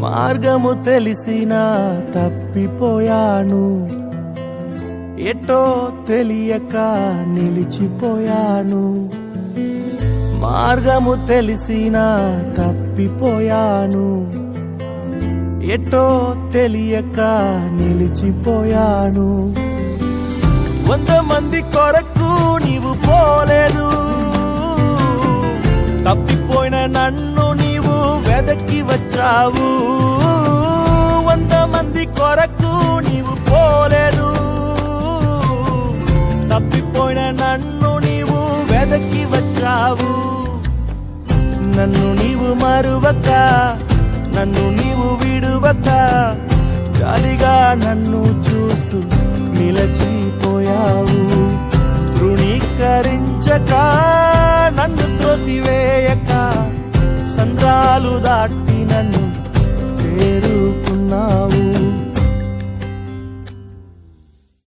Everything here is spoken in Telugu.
మార్గము తెలిసినా తప్పిపోయాను, ఎటో తెలియక నిలిచిపోయాను. మార్గము తెలిసినా తప్పిపోయాను, ఎటో తెలియక నిలిచిపోయాను. 100 మంది కొరకు నీవు పోలేదు, తప్పిపోయిన నన్ను నీవు వెదకి వచ్చావు. 100 మంది కొరకు నీవు పోలేదు, తప్పిపోయిన నన్ను నీవు వెదకి వచ్చావు. నన్ను నీవు మరువక, నన్ను నీవు విడువక, గాలిగా నన్ను చూస్తూ నిలచిపోయావు. తృణీకరించక, నన్ను త్రోసివేయక, సంద్రాలు దాటి నన్ను